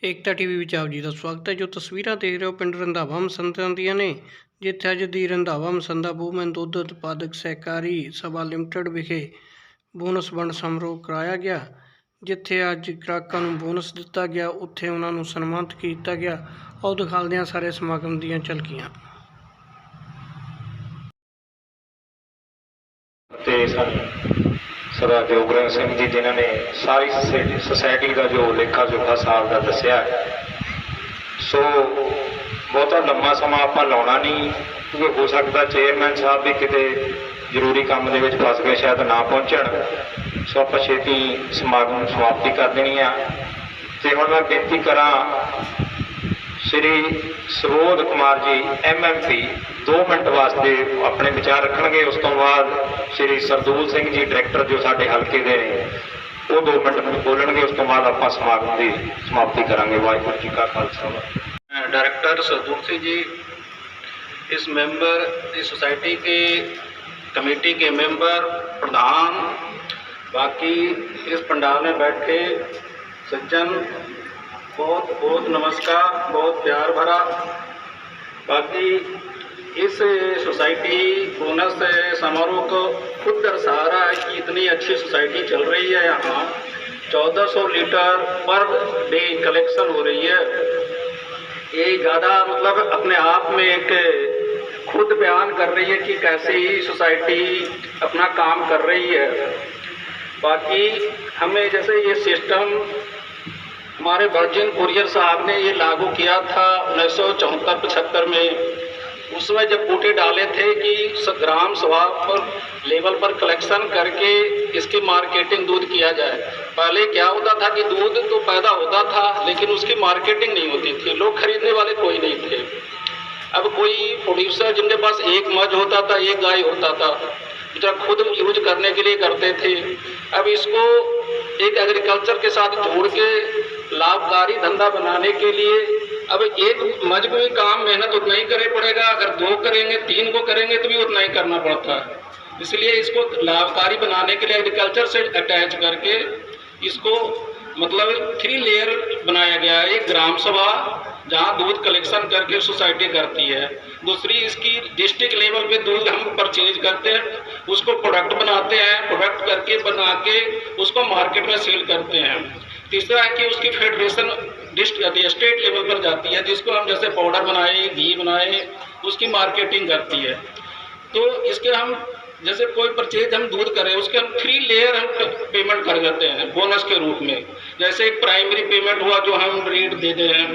ਏਕਤਾ TV ਵਿੱਚ ਆਪ ਜੀ ਦਾ ਸਵਾਗਤ ਹੈ। ਜੋ ਤਸਵੀਰਾਂ ਦੇਖ ਰਹੇ ਹੋ ਪਿੰਡ ਰੰਧਾਵਾ ਮਸੰਦਾਂ ਦੀਆਂ ਨੇ, ਜਿੱਥੇ ਅੱਜ ਦੀ ਰੰਧਾਵਾ ਮਸੰਦਾ ਵੂਮੈਨ ਦੁੱਧ ਉਤਪਾਦਕ ਸਹਿਕਾਰੀ ਸਭਾ ਲਿਮਟਿਡ ਵਿਖੇ ਬੋਨਸ ਵੰਡ ਸਮਾਰੋਹ ਕਰਾਇਆ ਗਿਆ। ਜਿੱਥੇ ਅੱਜ ਗ੍ਰਾਹਕਾਂ ਨੂੰ ਬੋਨਸ ਦਿੱਤਾ ਗਿਆ, ਉੱਥੇ ਉਹਨਾਂ ਨੂੰ ਸਨਮਾਨਿਤ ਕੀਤਾ ਗਿਆ। ਆਓ ਦਿਖਾਉਂਦੇ ਹਾਂ ਸਾਰੇ ਸਮਾਗਮ ਦੀਆਂ ਝਲਕੀਆਂ। सरदार जोगरंग सिंह जी जिन्होंने सारी सोसाइटी का जो लेखा जोखा साल का दसिया, सो बहुता लंबा समा आप लाना नहीं, क्योंकि हो सकता चेयरमैन साहब भी किते जरूरी काम के फस गए, शायद ना पहुँचण। सो आप छेती समागम समाप्ति कर देनी है। तो हम मैं बेनती करा श्री सुबोध कुमार जी MMP 2 मिनट वास्ते अपने विचार रखेंगे। उस तो बाद श्री सरदूल सिंह जी डायरैक्टर जो साडे हल्के दे वो 2 मिनट बोलणगे। उस तो बाद आप समागम की समाप्ति करांगे। वाहिगुरू जी का खालसा। डायरेक्टर सरदूल सिंह जी, इस मेंबर इस सोसाइटी के कमेटी के मेंबर प्रधान, बाकी इस पंडाल में बैठे सज्जन, बहुत बहुत नमस्कार, बहुत प्यार भरा। बाकी इस सोसाइटी बोनस समारोह को खुद दर्शा रहा है कि इतनी अच्छी सोसाइटी चल रही है। यहाँ 1400 लीटर पर डे कलेक्शन हो रही है। ये ज़्यादा मतलब अपने आप में एक खुद बयान कर रही है कि कैसे ही सोसाइटी अपना काम कर रही है। बाकी हमें जैसे ये सिस्टम हमारे वर्जिन कुरियर साहब ने ये लागू किया था 1974-75 में। उसमें जब बूटे डाले थे कि ग्राम सभा पर लेवल पर कलेक्शन करके इसकी मार्केटिंग दूध किया जाए। पहले क्या होता था कि दूध तो पैदा होता था, लेकिन उसकी मार्केटिंग नहीं होती थी, लोग खरीदने वाले कोई नहीं थे। अब कोई प्रोड्यूसर जिनके पास एक मज होता था, एक गाय होता था, जो खुद यूज करने के लिए करते थे। अब इसको एक एग्रीकल्चर के साथ जोड़ के लाभकारी धंधा बनाने के लिए अब एक मज को भी काम मेहनत उतना ही करना पड़ेगा। अगर 2 करेंगे, 3 को करेंगे तो भी उतना ही करना पड़ता है। इसलिए इसको लाभकारी बनाने के लिए एग्रीकल्चर से अटैच करके इसको मतलब 3 लेयर बनाया गया है। एक ग्राम सभा जहाँ दूध कलेक्शन करके सोसाइटी करती है, दूसरी इसकी डिस्ट्रिक्ट लेवल पे दूध हम परचेज करते हैं, उसको प्रोडक्ट बनाते हैं, प्रोडक्ट करके बना के उसको मार्केट में सेल करते हैं। तीसरा है कि उसकी फेडरेशन स्टेट लेवल पर जाती है, जिसको हम जैसे पाउडर बनाए, घी बनाए, उसकी मार्केटिंग करती है। तो इसके हम जैसे कोई परचेज हम दूध करें, उसके हम 3 लेयर हम पेमेंट कर देते हैं बोनस के रूप में। जैसे एक प्राइमरी पेमेंट हुआ जो हम रेट देते हैं,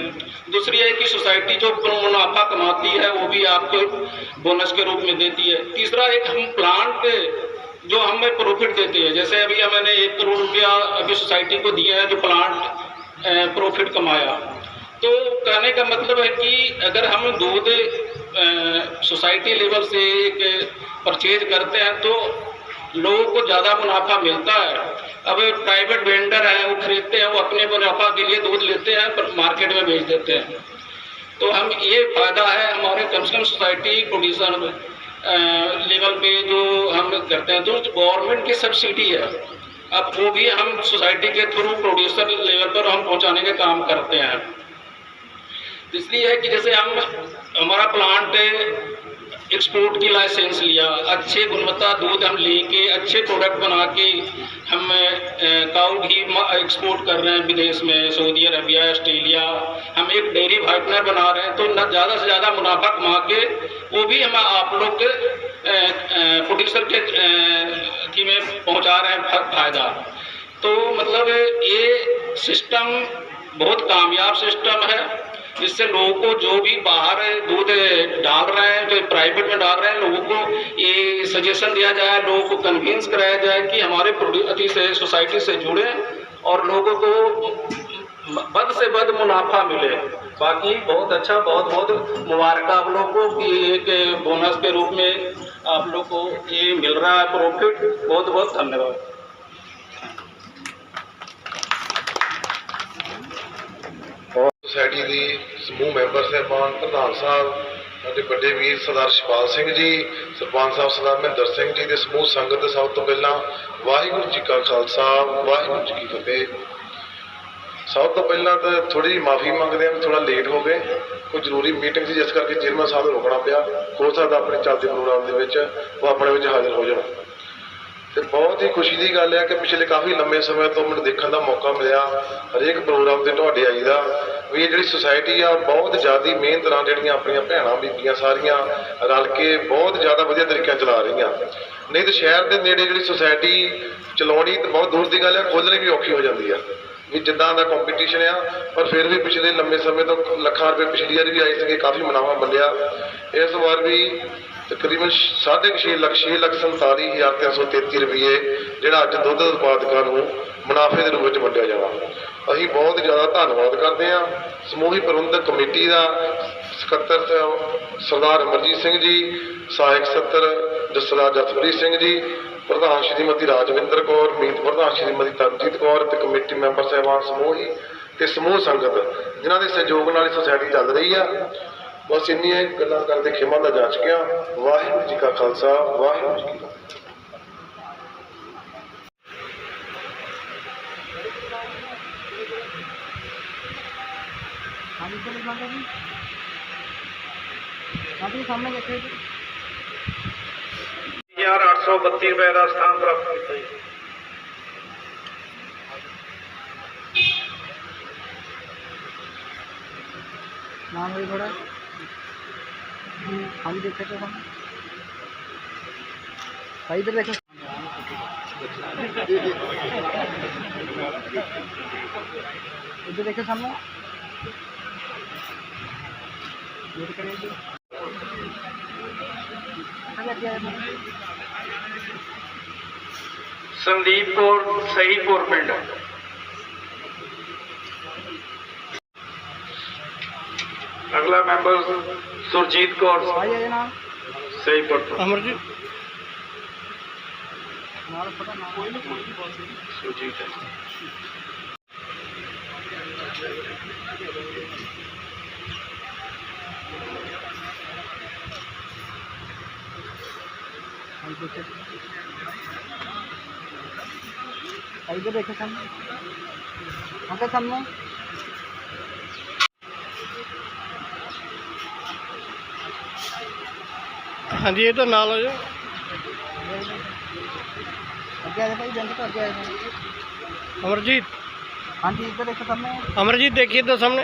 दूसरी है कि सोसाइटी जो मुनाफा कमाती है वो भी आपको बोनस के रूप में देती है। तीसरा एक हम प्लांट जो हमें प्रॉफिट देते हैं, जैसे अभी मैंने 1 करोड़ रुपया अभी सोसाइटी को दिया है जो प्लांट प्रॉफिट कमाया। तो कहने का मतलब है कि अगर हम दूध सोसाइटी लेवल से एक परचेज करते हैं तो लोगों को ज़्यादा मुनाफा मिलता है। अब प्राइवेट वेंडर हैं, वो खरीदते हैं, वो अपने मुनाफा के लिए दूध लेते हैं पर मार्केट में बेच देते हैं। तो हम ये फ़ायदा है हमारे कम से कम सोसाइटी प्रोड्यूसर लेवल पे जो हम करते हैं, जो गवर्नमेंट की सब्सिडी है, अब वो भी हम सोसाइटी के थ्रू प्रोड्यूसर लेवल पर हम पहुंचाने का काम करते हैं। इसलिए है कि जैसे हम हमारा प्लांट एक्सपोर्ट की लाइसेंस लिया, अच्छे गुणवत्ता दूध हम लेके अच्छे प्रोडक्ट बना के हम काऊ घी एक्सपोर्ट कर रहे हैं विदेश में, सऊदी अरबिया, ऑस्ट्रेलिया। हम एक डेयरी वाइटनर बना रहे हैं, तो ज़्यादा से ज़्यादा मुनाफा कमा के वो भी हम आप लोग के प्रोड्यूसर के थी में पहुंचा रहे हैं फ़ायदा। तो मतलब ये सिस्टम बहुत कामयाब सिस्टम है। इससे लोगों को जो भी बाहर दूध डाल रहे हैं, जो प्राइवेट में डाल रहे हैं, लोगों को ये सजेशन दिया जाए, लोगों को कन्विंस कराया जाए कि हमारे प्रोड्यूसर से सोसाइटी से जुड़े और लोगों को बद से बद मुनाफा मिले। बाकी बहुत अच्छा, बहुत बहुत मुबारक आप लोगों को कि एक बोनस के रूप में आप लोग को ये मिल रहा है प्रॉफिट। बहुत बहुत धन्यवाद। सोसाइटी की समूह मैंबर साहबान, प्रधान साहब, साडे बड़े वीर सरदार शिपाल सिंह जी, सरपंच साहब सरदार महेंद्र सिंह जी, समूह संगत सब तो पहला वाहिगुरू जी का खालसा, वाहिगुरू जी की फतेह। ਸਭ ਤੋਂ ਪਹਿਲਾਂ ਤਾਂ ਥੋੜ੍ਹੀ ਜਿਹੀ ਮਾਫੀ ਮੰਗਦੇ ਹਾਂ ਵੀ ਥੋੜ੍ਹਾ ਲੇਟ ਹੋ ਗਏ, ਕੋਈ ਜ਼ਰੂਰੀ ਮੀਟਿੰਗ ਸੀ ਜਿਸ ਕਰਕੇ ਚੇਅਰਮੈਨ ਸਾਹਿਬ ਨੂੰ ਰੁਕਣਾ ਪਿਆ। ਹੋ ਸਕਦਾ ਆਪਣੇ ਚੱਲਦੇ ਪ੍ਰੋਗਰਾਮ ਦੇ ਵਿੱਚ ਉਹ ਆਪਣੇ ਵਿੱਚ ਹਾਜ਼ਰ ਹੋ ਜਾਣ। ਤੇ ਬਹੁਤ ਹੀ ਖੁਸ਼ੀ ਦੀ ਗੱਲ ਹੈ ਕਿ ਪਿਛਲੇ ਕਾਫੀ ਲੰਮੇ ਸਮੇਂ ਤੋਂ ਮੈਨੂੰ ਦੇਖਣ ਦਾ ਮੌਕਾ ਮਿਲਿਆ ਹਰੇਕ ਪ੍ਰੋਗਰਾਮ ਤੇ ਤੁਹਾਡੇ ਆਈ ਦਾ ਵੀ ਇਹ ਜਿਹੜੀ ਸੁਸਾਇਟੀ ਆ ਬਹੁਤ ਜ਼ਿਆਦਾ ਮਿਹਨਤ ਨਾਲ ਜਿਹੜੀਆਂ ਆਪਣੀਆਂ ਭੈਣਾਂ ਬੀਬੀਆਂ ਸਾਰੀਆਂ ਰਲ ਕੇ ਬਹੁਤ ਜ਼ਿਆਦਾ ਵਧੀਆ ਤਰੀਕੇ ਨਾਲ ਚਲਾ ਰਹੀਆਂ। ਨਹੀਂ ਤਾਂ ਸ਼ਹਿਰ ਦੇ ਨੇੜੇ ਜਿਹੜੀ ਸੁਸਾਇਟੀ ਚਲਾਉਣੀ ਤਾਂ ਬਹੁਤ ਦੂਰ ਦੀ ਗੱਲ ਹੈ, ਖੋਲ੍ਹਣੀ ਵੀ ਔਖੀ ਹੋ ਜਾਂਦੀ ਆ ਵੀ ਜਿੱਦਾਂ ਦਾ ਕੰਪੀਟੀਸ਼ਨ ਆ। ਪਰ ਫਿਰ ਵੀ ਪਿਛਲੇ ਲੰਮੇ ਸਮੇਂ ਤੋਂ ਲੱਖਾਂ ਰੁਪਏ ਪਿਛਲੀ ਵਾਰ ਵੀ ਆਏ ਸੀਗੇ, ਕਾਫੀ ਮੁਨਾਫਾ ਮਿਲਿਆ। ਇਸ ਵਾਰ ਵੀ ਤਕਰੀਬਨ 6,47,333 ਰੁਪਏ ਜਿਹੜਾ ਅੱਜ ਦੁੱਧ ਉਤਪਾਦਕਾਂ ਨੂੰ ਮੁਨਾਫੇ ਦੇ ਰੂਪ ਵਿੱਚ ਵੰਡਿਆ ਜਾਣਾ। ਅਸੀਂ ਬਹੁਤ ਜ਼ਿਆਦਾ ਧੰਨਵਾਦ ਕਰਦੇ ਹਾਂ ਸਮੂਹੀ ਪ੍ਰਬੰਧਕ ਕਮੇਟੀ ਦਾ, ਸਕੱਤਰ ਸਰਦਾਰ ਅਮਰਜੀਤ ਸਿੰਘ ਜੀ, ਸਹਾਇਕ ਸਕੱਤਰ ਸਰਦਾਰ ਜਸਪ੍ਰੀਤ ਸਿੰਘ ਜੀ, ਪ੍ਰਧਾਨ ਸ਼੍ਰੀਮਤੀ ਰਾਜਵਿੰਦਰ ਕੌਰ, ਮੀਤ ਪ੍ਰਧਾਨ ਸ਼੍ਰੀਮਤੀ ਤਰਨਜੀਤ ਕੌਰ ਤੇ ਕਮੇਟੀ ਮੈਂਬਰ ਸਾਹਿਬਾਨ ਸਮੂਹੀ ਤੇ ਸਮੂਹ ਸੰਗਤ ਜਿਨ੍ਹਾਂ ਦੇ ਸਹਿਯੋਗ ਨਾਲ ਇਹ ਸੁਸਾਇਟੀ ਚੱਲ ਰਹੀ ਆ। ਬਸ ਇੰਨੀਆਂ ਗੱਲਾਂ ਕਰਦੇ ਖਿਮਾ ਦਾ ਜਾ ਚੁੱਕਿਆ। ਵਾਹਿਗੁਰੂ ਜੀ ਕਾ ਖਾਲਸਾ, ਵਾਹਿਗੁਰੂ ਜੀ ਕੀ ਫਤਿਹ। सामने देखिए 1832 रुपए का स्थान प्राप्त किया जी। नाम भी थोड़ा हम देखे तो हम भाई इधर देखो इधर देखो सामने वेट करेंगे। संदीप कौर सहीपुर पिंड। अगला मेंबर सुरजीत कौर भाई है ना सहीपुर तो अमरजीत हमारा पता ना सुरजीत है। इधर देखो सामने वहाँ सामने हाँ जी इधर नाल हो जाओ। आगे आए भाई जल्दी तो आगे आए अमरजीत हाँ जी इधर देखो सामने अमरजीत देखिए इधर सामने।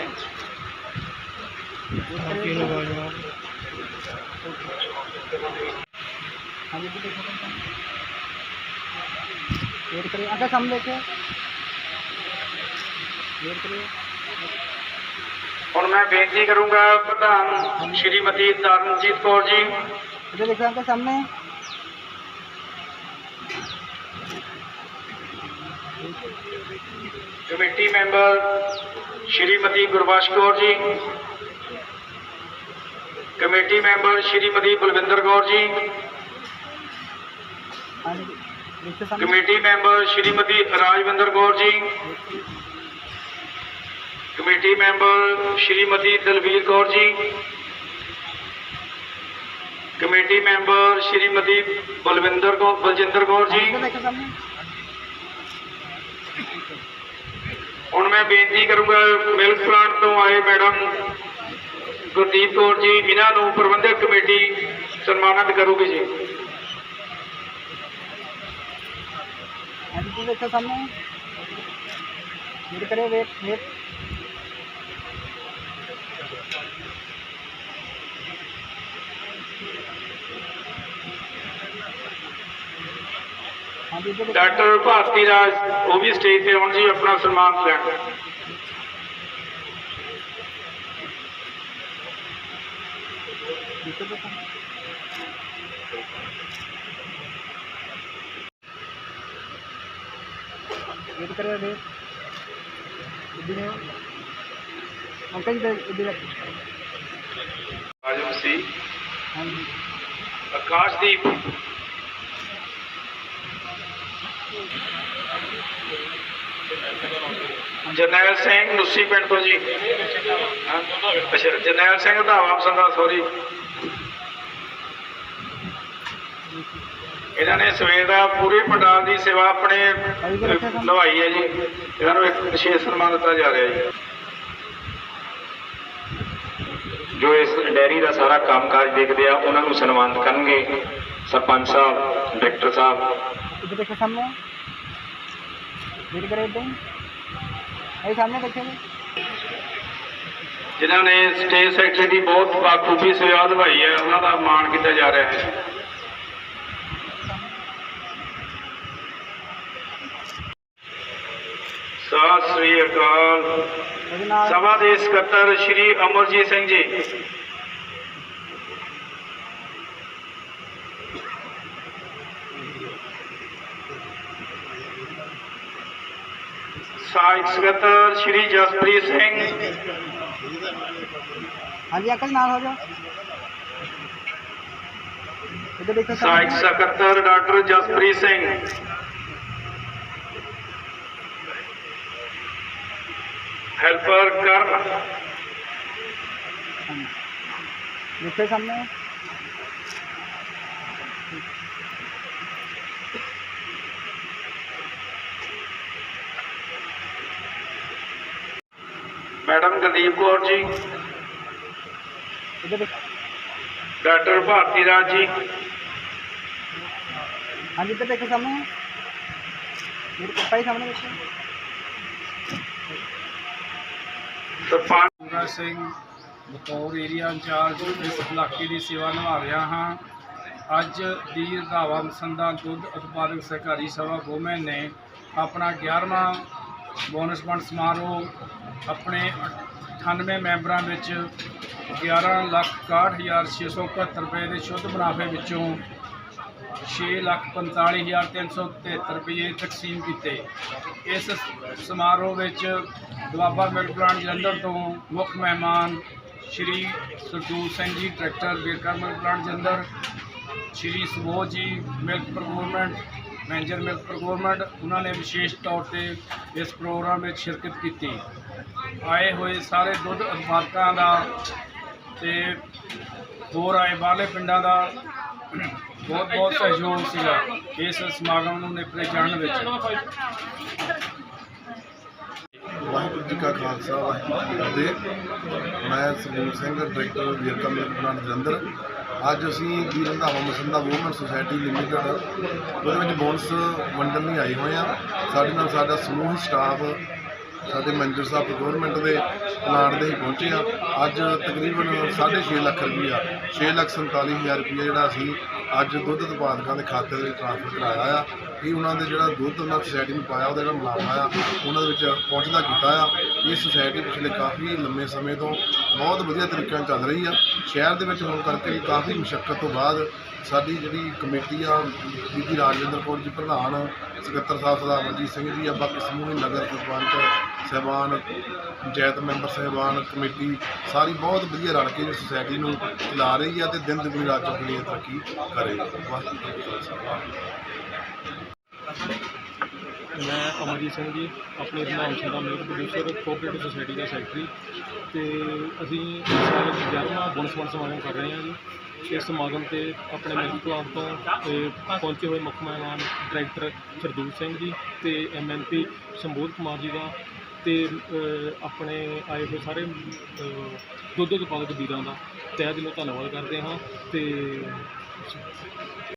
हाँ जी इधर देखो सामने वेट करिए आगे सामने देखिए वेट करिए। और मैं बेनती करूंगा प्रधान श्रीमती तरनजीत कौर जी, इधर देखो आगे सामने committee member Shrimati Gurbaksh Kaur ji, committee member Shrimati Balwinder Kaur ji, हाँ जी देखो सामने committee member Shrimati Rajvinder Kaur ji, committee member Shrimati Dalvir Kaur ji, committee member Shrimati Baljinder Kaur ji. इधर देखो सामने ਹੁਣ मैं बेनती करूंगा मिल्क प्लांट तो आए मैडम गुरदीप कौर जी, इन्हों प्रबंधक कमेटी सम्मानित करूगी जी। हाँ जी इधर देखो सामने वेट करिए वेट वेट हाँ जी इधर देखो डॉक्टर भारती राज वो भी स्टेज पे आउण जी अपना सम्मान लैण। देखो तो सामने वेट करिए वेट इधर अंकल इधर इधर आजम सी हाँ जी आकाशदीप जरनैल सिंह नुस्सी पिंड तो जी। अच्छा जरनैल सिंह धावा संदा सॉरी ਇਹਨਾਂ ਨੇ ਸਵੇਰ ਦਾ ਪੂਰੇ ਪੰਡਾਲ ਦੀ ਸੇਵਾ ਆਪਣੇ ਨਿਭਾਈ ਹੈ ਜੀ। ਇਹਨਾਂ ਨੂੰ ਇੱਕ ਵਿਸ਼ੇਸ਼ ਸਨਮਾਨ ਦਿੱਤਾ ਜਾ ਰਿਹਾ ਜੀ। ਜੋ ਇਸ ਡੈਰੀ ਦਾ ਸਾਰਾ ਕੰਮਕਾਜ ਦੇਖਦੇ ਆ ਉਹਨਾਂ ਨੂੰ ਸਨਮਾਨਿਤ ਕਰਨਗੇ ਸਰਪੰਚ ਸਾਹਿਬ, ਡਾਇਰੈਕਟਰ ਸਾਹਿਬ। इधर देखो सामने वेट करे एकदम अरे सामने देखो ਜਿਨ੍ਹਾਂ ਨੇ ਸਟੇਜ ਸੈਕਟਰੀ ਦੀ ਬਹੁਤ ਬਾਖੂਬੀ ਸੇਵਾ ਨਿਭਾਈ ਹੈ ਉਹਨਾਂ ਦਾ ਮਾਣ ਕੀਤਾ ਜਾ ਰਿਹਾ ਹੈ। ਸਤਿ ਸ੍ਰੀ ਅਕਾਲ। ਸਭਾ ਦੇ ਸਕੱਤਰ ਸ਼੍ਰੀ ਅਮਰਜੀਤ ਸਿੰਘ ਜੀ, ਸਹਾਇਕ ਸਕੱਤਰ ਸ਼੍ਰੀ ਜਸਪ੍ਰੀਤ ਸਿੰਘ, हाँ जी अंकल नाम हो जाओ इधर देखो ਸਹਾਇਕ ਸਕੱਤਰ ਡਾਕਟਰ ਜਸਪ੍ਰੀਤ ਸਿੰਘ, ਹੈਲਪਰ ਕਰਨ, देखो सामने ਮੈਡਮ ਗੁਰਦੀਪ ਕੌਰ ਜੀ, इधर देखो ਡਾਕਟਰ ਭਾਰਤੀ ਰਾਜ ਜੀ, हाँ जी इधर देखो सामने मेरे पापा ही सामने देखो ਸਰਪੰਚ ਪੂਰਾ ਸਿੰਘ ਬਤੌਰ ਏਰੀਆ ਇੰਚਾਰਜ ਇਸ ਇਲਾਕੇ ਦੀ ਸੇਵਾ ਨਿਭਾ ਰਿਹਾ ਹਾਂ। ਅੱਜ ਦੀ ਰੰਧਾਵਾ ਮਸੰਦਾ ਦੁੱਧ ਉਤਪਾਦਕ ਸਹਿਕਾਰੀ ਸਭਾ ਗੋਮੈਨ ਨੇ ਆਪਣਾ 11ਵਾਂ ਬੋਨਸ ਵੰਡ ਸਮਾਰੋਹ ਆਪਣੇ 98 ਮੈਂਬਰਾਂ ਵਿੱਚ 11,61,671 ਰੁਪਏ ਦੇ ਸ਼ੁੱਧ ਮੁਨਾਫੇ ਵਿੱਚੋਂ 6,45,373 ਰੁਪਏ ਤਕਸੀਮ ਕੀਤੇ। ਇਸ ਸਮਾਰੋਹ ਵਿੱਚ ਦੁਆਬਾ ਮਿਲਕ ਪਲਾਂਟ ਜਲੰਧਰ ਤੋਂ ਮੁੱਖ ਮਹਿਮਾਨ ਸ਼੍ਰੀ Sardul Singh ji, director Verka milk plant Jalandhar, Shri Subodh ji milk procurement manager milk procurement, ਉਹਨਾਂ ਨੇ ਵਿਸ਼ੇਸ਼ ਤੌਰ ਤੇ ਇਸ ਪ੍ਰੋਗਰਾਮ ਵਿੱਚ ਸ਼ਿਰਕਤ ਕੀਤੀ। ਆਏ ਹੋਏ ਸਾਰੇ ਦੁੱਧ ਉਤਪਾਦਕਾਂ ਦਾ ਤੇ ਹੋਰ ਆਏ ਬਾਹਰਲੇ ਪਿੰਡਾਂ ਦਾ ਬਹੁਤ ਬਹੁਤ ਸਹਿਯੋਗ ਸੀਗਾ ਇਸ ਸਮਾਗਮ ਨੂੰ ਨੇਪਰੇ ਚਾੜ੍ਹਨ ਵਿੱਚ। ਵਾਹਿਗੁਰੂ ਜੀ ਕਾ ਖਾਲਸਾ, ਵਾਹਿਗੁਰੂ ਜੀ ਕੀ ਫਤਿਹ। ਮੈਂ Sardool Singh, director Verka milk plant Jalandhar. ਅੱਜ ਅਸੀਂ the Randhawa Masanda woman society limited ਉਹਦੇ ਵਿੱਚ ਬੋਨਸ ਵੰਡਣ ਲਈ ਆਏ ਹੋਏ ਹਾਂ। ਸਾਡੇ ਨਾਲ ਸਾਡਾ ਸਮੂਹ ਸਟਾਫ, ਸਾਡੇ ਮੈਨੇਜਰ ਸਾਹਿਬ ਪ੍ਰੋਕਯੂਰਮੈਂਟ ਦੇ ਪਲਾਂਟ ਦੇ ਹੀ ਪਹੁੰਚੇ ਆ। ਅੱਜ ਤਕਰੀਬਨ 6.5 ਲੱਖ ਰੁਪਈਆ 6,47,000 ਰੁਪਈਆ ਜਿਹੜਾ ਅਸੀਂ ਅੱਜ ਦੁੱਧ ਉਤਪਾਦਕਾਂ ਦੇ ਖਾਤੇ ਦੇ ਵਿੱਚ ਟ੍ਰਾਂਸਫਰ ਕਰਾਇਆ ਆ। ਕਿ ਉਹਨਾਂ ਦੇ ਜਿਹੜਾ ਦੁੱਧ ਉਹਨਾਂ ਸੁਸਾਇਟੀ ਨੂੰ ਪਾਇਆ ਉਹਦਾ ਜਿਹੜਾ ਮੁਨਾਫਾ ਆ ਉਹਨਾਂ ਦੇ ਵਿੱਚ ਪਹੁੰਚਦਾ ਕੀਤਾ ਆ। ਇਹ ਸੁਸਾਇਟੀ ਪਿਛਲੇ ਕਾਫੀ ਲੰਮੇ ਸਮੇਂ ਤੋਂ ਬਹੁਤ ਵਧੀਆ ਤਰੀਕੇ ਨਾਲ ਚੱਲ ਰਹੀ ਆ। ਸ਼ਹਿਰ ਦੇ ਵਿੱਚ ਹੋਣ ਕਰਕੇ ਵੀ ਕਾਫੀ ਮੁਸ਼ੱਕਤ ਤੋਂ ਬਾਅਦ ਸਾਡੀ ਜਿਹੜੀ ਕਮੇਟੀ ਆ, ਬੀਬੀ ਰਾਜਿੰਦਰ ਕੌਰ ਜੀ ਪ੍ਰਧਾਨ, ਸਕੱਤਰ ਸਾਹਿਬ ਸਰਦਾਰ ਅਮਰਜੀਤ ਸਿੰਘ ਜੀ ਆ, ਬਾਕੀ ਸਮੂਹ ਨਗਰ ਸਰਪੰਚ ਸਾਹਿਬਾਨ, ਪੰਚਾਇਤ ਮੈਂਬਰ ਸਾਹਿਬਾਨ, ਕਮੇਟੀ ਸਾਰੀ ਬਹੁਤ ਵਧੀਆ ਰਲ ਕੇ ਸੁਸਾਇਟੀ ਨੂੰ ਚਲਾ ਰਹੀ ਆ ਤੇ ਦਿਨ ਦੁਗਣੀ ਰਾਤ ਚੌਗੁਣੀ ਤਰੱਕੀ ਕਰ ਰਹੀ ਹੈ। ਮੈਂ ਅਮਰਜੀਤ ਸਿੰਘ ਜੀ, ਆਪਣੀ Randhawa Masanda milk producer cooperative society ਦਾ ਸੈਕਟਰੀ, ਅਤੇ ਅਸੀਂ ਇਸ ਸਾਲ 11ਵਾਂ ਬੋਨਸ ਵੰਡ ਸਮਾਗਮ ਕਰ ਰਹੇ ਹਾਂ ਜੀ। ਇਸ ਸਮਾਗਮ 'ਤੇ ਆਪਣੇ ਮਿਲਕ ਪਲਾਂਟ ਤੋਂ ਪਹੁੰਚੇ ਹੋਏ ਮੁੱਖ ਮਹਿਮਾਨ ਡਾਇਰੈਕਟਰ ਸਰਦੂਲ ਸਿੰਘ ਜੀ ਅਤੇ MNP ਸੰਬੋਧ ਕੁਮਾਰ ਜੀ ਦਾ ਅਤੇ ਆਪਣੇ ਆਏ ਹੋਏ ਸਾਰੇ ਦੁੱਧ ਉਤਪਾਦਕ ਵੀਰਾਂ ਦਾ ਤਹਿ ਦਿਲੋਂ ਧੰਨਵਾਦ ਕਰਦੇ ਹਾਂ। ਅਤੇ